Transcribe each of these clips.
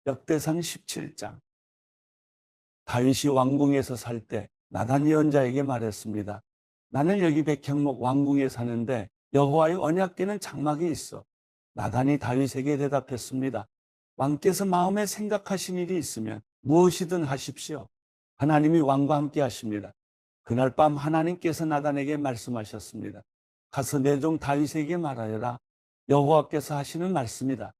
역대상 17장. 다윗이 왕궁에서 살 때 나단 예언자에게 말했습니다. 나는 여기 백향목 왕궁에 사는데 여호와의 언약궤는 장막에 있어. 나단이 다윗에게 대답했습니다. 왕께서 마음에 생각하신 일이 있으면 무엇이든 하십시오. 하나님이 왕과 함께 하십니다. 그날 밤 하나님께서 나단에게 말씀하셨습니다. 가서 내 종 다윗에게 말하여라. 여호와께서 하시는 말씀이다.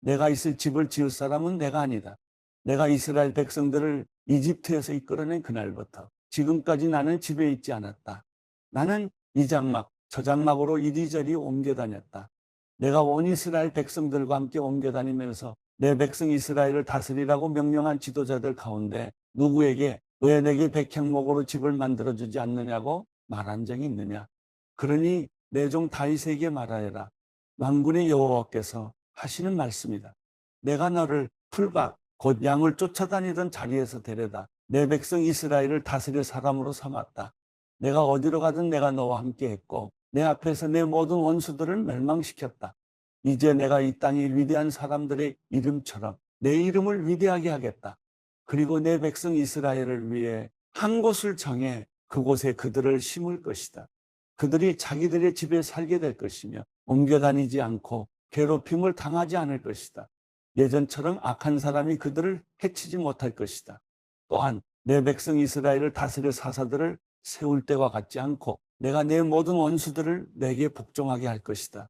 내가 있을 집을 지을 사람은 내가 아니다. 내가 이스라엘 백성들을 이집트에서 이끌어낸 그날부터 지금까지 나는 집에 있지 않았다. 나는 이 장막, 저 장막으로 이리저리 옮겨 다녔다. 내가 온 이스라엘 백성들과 함께 옮겨 다니면서 내 백성 이스라엘을 다스리라고 명령한 지도자들 가운데 누구에게 왜 내게 백향목으로 집을 만들어주지 않느냐고 말한 적이 있느냐. 그러니 내 종 다윗에게 말하여라. 만군의 여호와께서 하시는 말씀이다. 내가 너를 풀밭 곧 양을 쫓아다니던 자리에서 데려다 내 백성 이스라엘을 다스릴 사람으로 삼았다. 내가 어디로 가든 내가 너와 함께 했고 내 앞에서 내 모든 원수들을 멸망시켰다. 이제 내가 이 땅의 위대한 사람들의 이름처럼 내 이름을 위대하게 하겠다. 그리고 내 백성 이스라엘을 위해 한 곳을 정해 그곳에 그들을 심을 것이다. 그들이 자기들의 집에 살게 될 것이며 옮겨 다니지 않고 괴롭힘을 당하지 않을 것이다. 예전처럼 악한 사람이 그들을 해치지 못할 것이다. 또한 내 백성 이스라엘을 다스릴 사사들을 세울 때와 같지 않고 내가 내 모든 원수들을 내게 복종하게 할 것이다.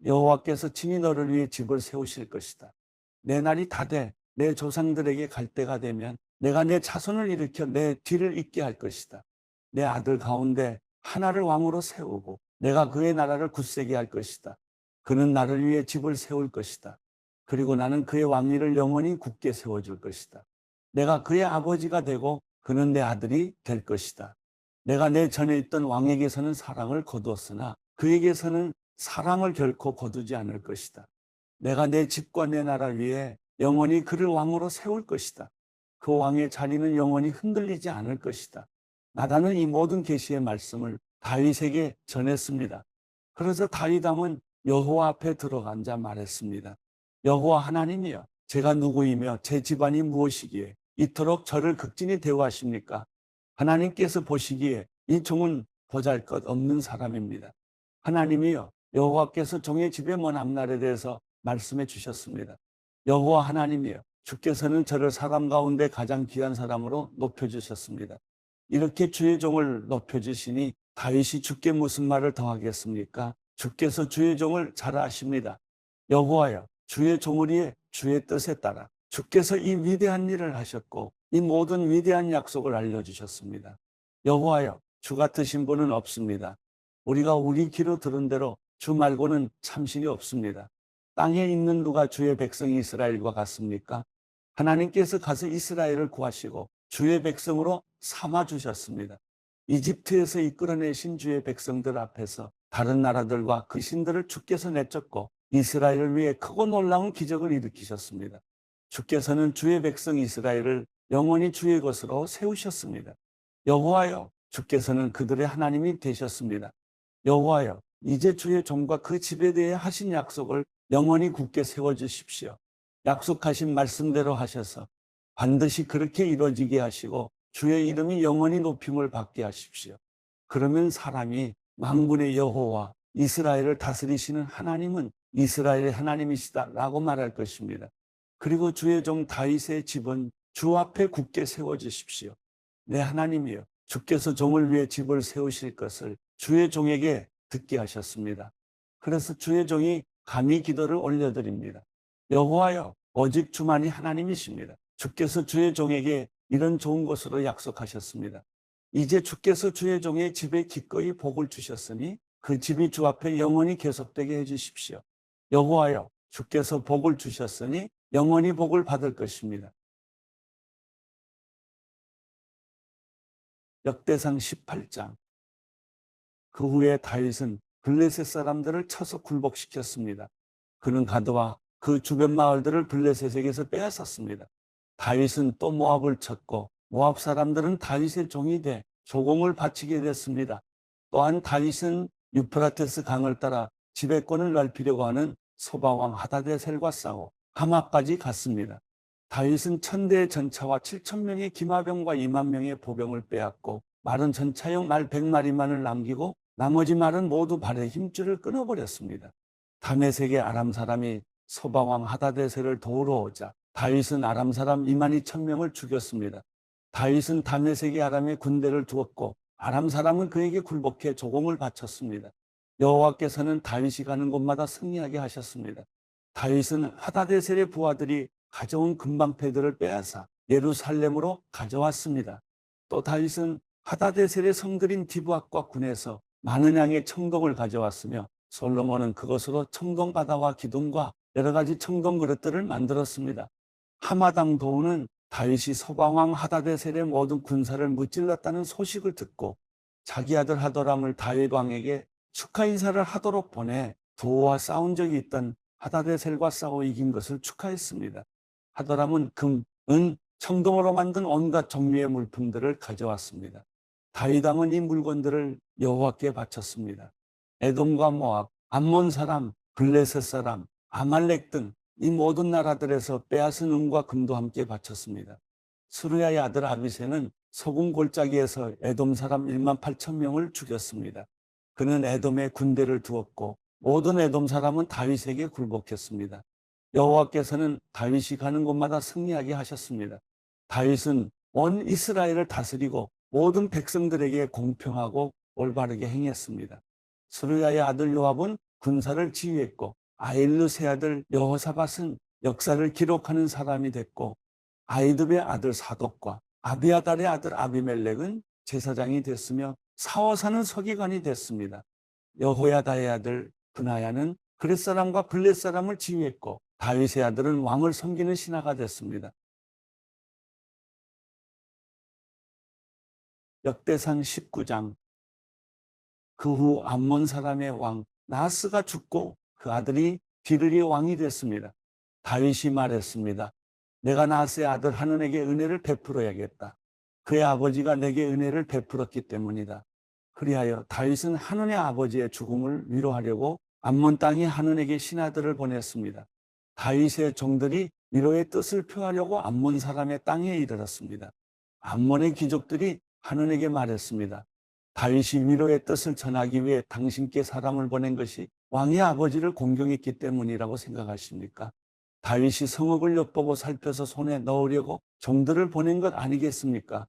여호와께서 친히 너를 위해 집을 세우실 것이다. 내 날이 다 돼 내 조상들에게 갈 때가 되면 내가 내 자손을 일으켜 내 뒤를 잇게 할 것이다. 내 아들 가운데 하나를 왕으로 세우고 내가 그의 나라를 굳세게 할 것이다. 그는 나를 위해 집을 세울 것이다. 그리고 나는 그의 왕위를 영원히 굳게 세워줄 것이다. 내가 그의 아버지가 되고 그는 내 아들이 될 것이다. 내가 내 전에 있던 왕에게서는 사랑을 거두었으나 그에게서는 사랑을 결코 거두지 않을 것이다. 내가 내 집과 내 나라 위에 영원히 그를 왕으로 세울 것이다. 그 왕의 자리는 영원히 흔들리지 않을 것이다. 나단은 이 모든 계시의 말씀을 다윗에게 전했습니다. 그래서 다윗 왕은 여호와 앞에 들어가 앉아 말했습니다. 여호와 하나님이여, 제가 누구이며 제 집안이 무엇이기에 이토록 저를 극진히 대우하십니까? 하나님께서 보시기에 이 종은 보잘것없는 사람입니다. 하나님이여, 여호와께서 종의 집에 먼 앞날에 대해서 말씀해 주셨습니다. 여호와 하나님이여, 주께서는 저를 사람 가운데 가장 귀한 사람으로 높여주셨습니다. 이렇게 주의 종을 높여주시니 다윗이 주께 무슨 말을 더하겠습니까? 주께서 주의 종을 잘 아십니다. 여호와여, 주의 종을 위해 주의 뜻에 따라 주께서 이 위대한 일을 하셨고 이 모든 위대한 약속을 알려주셨습니다. 여호와여, 주 같으신 분은 없습니다. 우리가 우리 귀로 들은 대로 주 말고는 참신이 없습니다. 땅에 있는 누가 주의 백성 이스라엘과 같습니까? 하나님께서 가서 이스라엘을 구하시고 주의 백성으로 삼아주셨습니다. 이집트에서 이끌어내신 주의 백성들 앞에서 다른 나라들과 그 신들을 주께서 내쫓고 이스라엘을 위해 크고 놀라운 기적을 일으키셨습니다. 주께서는 주의 백성 이스라엘을 영원히 주의 것으로 세우셨습니다. 여호와여, 주께서는 그들의 하나님이 되셨습니다. 여호와여, 이제 주의 종과 그 집에 대해 하신 약속을 영원히 굳게 세워주십시오. 약속하신 말씀대로 하셔서 반드시 그렇게 이루어지게 하시고 주의 이름이 영원히 높임을 받게 하십시오. 그러면 사람이 만군의 여호와, 이스라엘을 다스리시는 하나님은 이스라엘의 하나님이시다라고 말할 것입니다. 그리고 주의 종 다윗의 집은 주 앞에 굳게 세워주십시오. 내 하나님이여, 주께서 종을 위해 집을 세우실 것을 주의 종에게 듣게 하셨습니다. 그래서 주의 종이 감히 기도를 올려드립니다. 여호와여, 오직 주만이 하나님이십니다. 주께서 주의 종에게 이런 좋은 것으로 약속하셨습니다. 이제 주께서 주의 종의 집에 기꺼이 복을 주셨으니 그 집이 주 앞에 영원히 계속되게 해주십시오. 여호와여, 주께서 복을 주셨으니 영원히 복을 받을 것입니다. 역대상 18장. 그 후에 다윗은 블레셋 사람들을 쳐서 굴복시켰습니다. 그는 가드와 그 주변 마을들을 블레셋에게서 빼앗았습니다. 다윗은 또 모압을 쳤고 모압 사람들은 다윗의 종이 돼 조공을 바치게 됐습니다. 또한 다윗은 유프라테스 강을 따라 지배권을 넓히려고 하는 소바왕 하다데셀과 싸워 하마까지 갔습니다. 다윗은 1000대의 전차와 7000명의 기마병과 2만 명의 보병을 빼앗고 마른 전차용 말 100마리만을 남기고 나머지 말은 모두 발의 힘줄을 끊어버렸습니다. 다메섹의 아람 사람이 소바왕 하다데셀을 도우러 오자 다윗은 아람 사람 22,000명을 죽였습니다. 다윗은 다메섹의 아람의 군대를 두었고 아람 사람은 그에게 굴복해 조공을 바쳤습니다. 여호와께서는 다윗이 가는 곳마다 승리하게 하셨습니다. 다윗은 하다데셀의 부하들이 가져온 금방패들을 빼앗아 예루살렘으로 가져왔습니다. 또 다윗은 하다데셀의 성들인 디브앗과 군에서 많은 양의 청동을 가져왔으며 솔로몬은 그것으로 청동바다와 기둥과 여러 가지 청동 그릇들을 만들었습니다. 하마당 도우는 다윗이 소방왕 하다데셀의 모든 군사를 무찔렀다는 소식을 듣고 자기 아들 하도람을 다윗 왕에게 축하 인사를 하도록 보내 도우와 싸운 적이 있던 하다데셀과 싸워 이긴 것을 축하했습니다. 하도람은 금, 은, 청동으로 만든 온갖 종류의 물품들을 가져왔습니다. 다윗 왕은 이 물건들을 여호와께 바쳤습니다. 에돔과 모압, 암몬 사람, 블레셋 사람, 아말렉 등 이 모든 나라들에서 빼앗은 은과 금도 함께 바쳤습니다. 스루야의 아들 아비새는 소금 골짜기에서 에돔 사람 18,000명을 죽였습니다. 그는 에돔에 군대를 두었고 모든 에돔 사람은 다윗에게 굴복했습니다. 여호와께서는 다윗이 가는 곳마다 승리하게 하셨습니다. 다윗은 온 이스라엘을 다스리고 모든 백성들에게 공평하고 올바르게 행했습니다. 스루야의 아들 요압은 군사를 지휘했고 아일르 세 아들 여호사밧은 역사를 기록하는 사람이 됐고 아이두베의 아들 사독과 아비아달의 아들 아비멜렉은 제사장이 됐으며 사워사는 서기관이 됐습니다. 여호야다의 아들 브나야는 그렛 사람과 블렛 사람을 지휘했고 다윗의 아들은 왕을 섬기는 신하가 됐습니다. 역대상 19장. 그 후 암몬 사람의 왕 나하스가 죽고 그 아들이 비르리 왕이 됐습니다. 다윗이 말했습니다. 내가 나하스의 아들 하논에게 은혜를 베풀어야겠다. 그의 아버지가 내게 은혜를 베풀었기 때문이다. 그리하여 다윗은 하논의 아버지의 죽음을 위로하려고 암몬 땅에 하논에게 신하들을 보냈습니다. 다윗의 종들이 위로의 뜻을 표하려고 암몬 사람의 땅에 이르렀습니다. 암몬의 귀족들이 하논에게 말했습니다. 다윗이 위로의 뜻을 전하기 위해 당신께 사람을 보낸 것이 왕의 아버지를 공경했기 때문이라고 생각하십니까? 다윗이 성읍을 엿보고 살펴서 손에 넣으려고 종들을 보낸 것 아니겠습니까?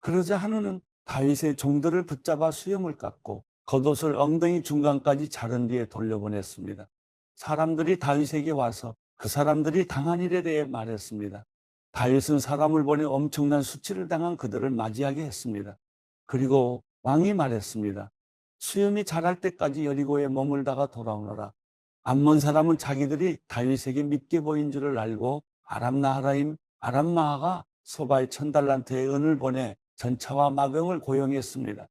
그러자 하논은 다윗의 종들을 붙잡아 수염을 깎고 겉옷을 엉덩이 중간까지 자른 뒤에 돌려보냈습니다. 사람들이 다윗에게 와서 그 사람들이 당한 일에 대해 말했습니다. 다윗은 사람을 보내 엄청난 수치를 당한 그들을 맞이하게 했습니다. 그리고 왕이 말했습니다. 수염이 자랄 때까지 여리고에 머물다가 돌아오너라. 암몬 사람은 자기들이 다윗에게 믿게 보인 줄을 알고 아람 나하라임 아람 마하가 소바의 1000달란트의 은을 보내 전차와 마병을 고용했습니다.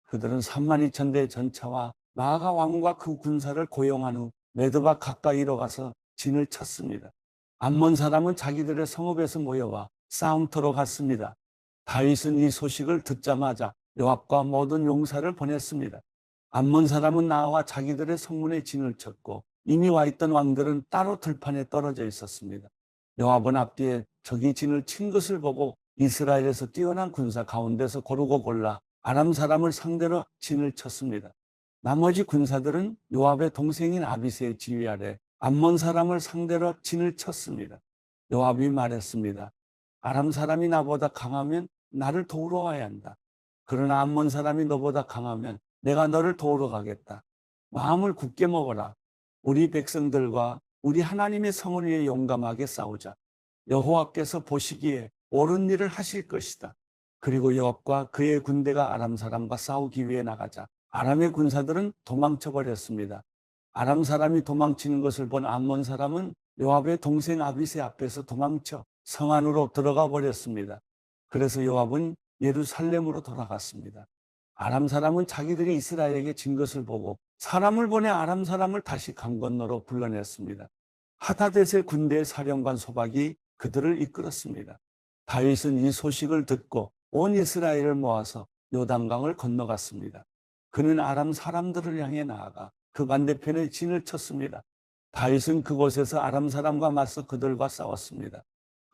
그들은 32,000대의 전차와 마하가 왕과 그 군사를 고용한 후 메드바 가까이로 가서 진을 쳤습니다. 암몬 사람은 자기들의 성읍에서 모여와 싸움터로 갔습니다. 다윗은 이 소식을 듣자마자 요압과 모든 용사를 보냈습니다. 암몬 사람은 나와 자기들의 성문에 진을 쳤고 이미 와 있던 왕들은 따로 들판에 떨어져 있었습니다. 요압은 앞뒤에 적이 진을 친 것을 보고 이스라엘에서 뛰어난 군사 가운데서 고르고 골라 아람 사람을 상대로 진을 쳤습니다. 나머지 군사들은 요압의 동생인 아비새의 지휘 아래 암몬 사람을 상대로 진을 쳤습니다. 요압이 말했습니다. 아람 사람이 나보다 강하면 나를 도우러 와야 한다. 그러나 암몬 사람이 너보다 강하면 내가 너를 도우러 가겠다. 마음을 굳게 먹어라. 우리 백성들과 우리 하나님의 성을 위해 용감하게 싸우자. 여호와께서 보시기에 옳은 일을 하실 것이다. 그리고 요압과 그의 군대가 아람 사람과 싸우기 위해 나가자 아람의 군사들은 도망쳐 버렸습니다. 아람 사람이 도망치는 것을 본 암몬 사람은 요압의 동생 아비새 앞에서 도망쳐 성 안으로 들어가 버렸습니다. 그래서 요압은 예루살렘으로 돌아갔습니다. 아람 사람은 자기들이 이스라엘에게 진 것을 보고 사람을 보내 아람 사람을 다시 강 건너로 불러냈습니다. 하다데셀 군대의 사령관 소박이 그들을 이끌었습니다. 다윗은 이 소식을 듣고 온 이스라엘을 모아서 요단강을 건너갔습니다. 그는 아람 사람들을 향해 나아가 그 반대편에 진을 쳤습니다. 다윗은 그곳에서 아람 사람과 맞서 그들과 싸웠습니다.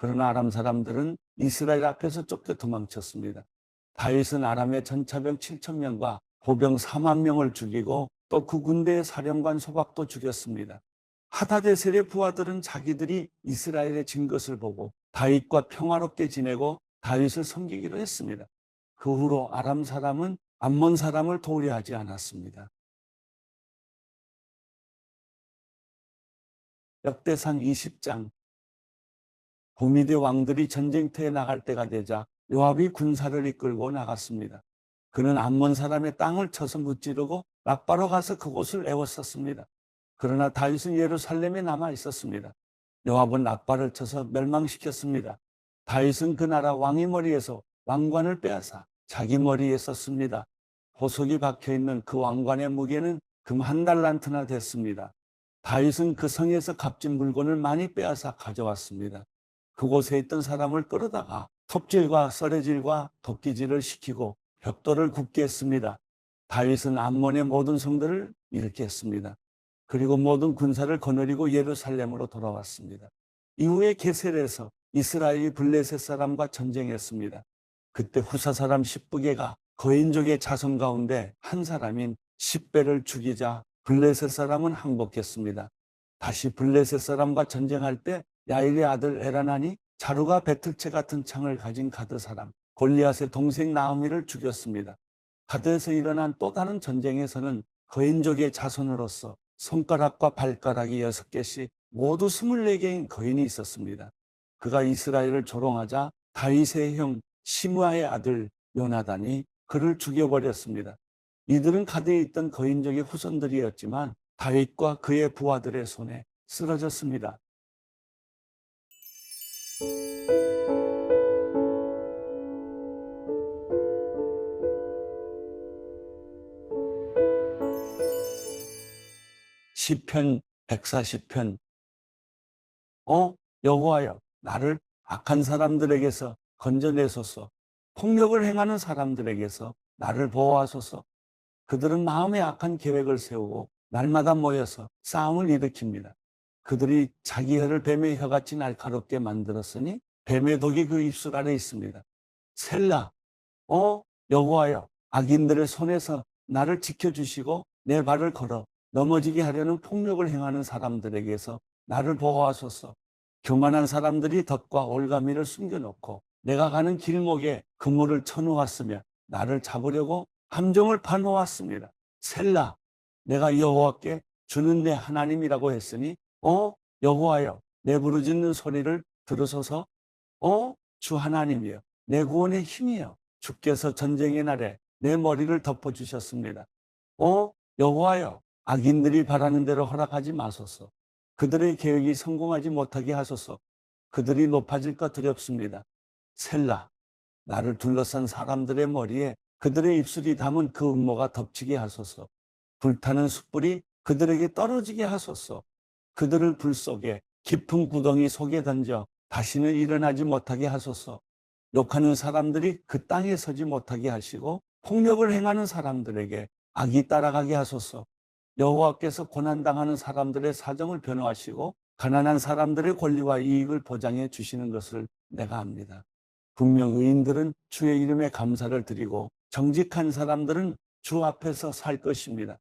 그러나 아람 사람들은 이스라엘 앞에서 쫓겨 도망쳤습니다. 다윗은 아람의 전차병 7,000명과 보병 4만 명을 죽이고 또 그 군대의 사령관 소박도 죽였습니다. 하다데셀의 부하들은 자기들이 이스라엘에 진 것을 보고 다윗과 평화롭게 지내고 다윗을 섬기기로 했습니다. 그 후로 아람 사람은 암몬 사람을 도우려 하지 않았습니다. 역대상 20장. 고미대 왕들이 전쟁터에 나갈 때가 되자 요압이 군사를 이끌고 나갔습니다. 그는 암몬 사람의 땅을 쳐서 무찌르고 라빠로 가서 그곳을 에워쌌습니다. 그러나 다윗은 예루살렘에 남아 있었습니다. 요압은 라빠를 쳐서 멸망시켰습니다. 다윗은 그 나라 왕의 머리에서 왕관을 빼앗아 자기 머리에 썼습니다. 보석이 박혀있는 그 왕관의 무게는 금 1달란트나 됐습니다. 다윗은 그 성에서 값진 물건을 많이 빼앗아 가져왔습니다. 그곳에 있던 사람을 끌어다가 톱질과 썰애질과 도끼질을 시키고 벽돌을 굽게 했습니다. 다윗은 암몬의 모든 성들을 일으켰습니다. 그리고 모든 군사를 거느리고 예루살렘으로 돌아왔습니다. 이후에 게셀에서 이스라엘이 블레셋 사람과 전쟁했습니다. 그때 후사 사람 십부게가 거인족의 자손 가운데 한 사람인 십배를 죽이자 블레셋 사람은 항복했습니다. 다시 블레셋 사람과 전쟁할 때 야일의 아들 에라난이 자루가 배틀채 같은 창을 가진 가드 사람 골리앗의 동생 나오미를 죽였습니다. 가드에서 일어난 또 다른 전쟁에서는 거인족의 자손으로서 손가락과 발가락이 6개씩 모두 24개인 거인이 있었습니다. 그가 이스라엘을 조롱하자 다윗의 형 시므아의 아들 요나단이 그를 죽여버렸습니다. 이들은 가드에 있던 거인족의 후손들이었지만 다윗과 그의 부하들의 손에 쓰러졌습니다. 시편 140편. 여호와여, 나를 악한 사람들에게서 건져내소서. 폭력을 행하는 사람들에게서 나를 보호하소서. 그들은 마음에 악한 계획을 세우고 날마다 모여서 싸움을 일으킵니다. 그들이 자기 혀를 뱀의 혀같이 날카롭게 만들었으니 뱀의 독이 그 입술 아래 있습니다. 셀라. 여호와여, 악인들의 손에서 나를 지켜주시고 내 발을 걸어 넘어지게 하려는 폭력을 행하는 사람들에게서 나를 보호하소서. 교만한 사람들이 덫과 올가미를 숨겨놓고 내가 가는 길목에 그물을 쳐놓았으며 나를 잡으려고 함정을 파놓았습니다. 셀라. 내가 여호와께 주는 내 하나님이라고 했으니 여호와여, 내 부르짖는 소리를 들으소서. 주 하나님이여, 내 구원의 힘이여, 주께서 전쟁의 날에 내 머리를 덮어주셨습니다. 여호와여, 악인들이 바라는 대로 허락하지 마소서. 그들의 계획이 성공하지 못하게 하소서. 그들이 높아질까 두렵습니다. 셀라. 나를 둘러싼 사람들의 머리에 그들의 입술이 담은 그 음모가 덮치게 하소서. 불타는 숯불이 그들에게 떨어지게 하소서. 그들을 불 속에 깊은 구덩이 속에 던져 다시는 일어나지 못하게 하소서. 욕하는 사람들이 그 땅에 서지 못하게 하시고 폭력을 행하는 사람들에게 악이 따라가게 하소서. 여호와께서 고난당하는 사람들의 사정을 변호하시고 가난한 사람들의 권리와 이익을 보장해 주시는 것을 내가 압니다. 분명 의인들은 주의 이름에 감사를 드리고 정직한 사람들은 주 앞에서 살 것입니다.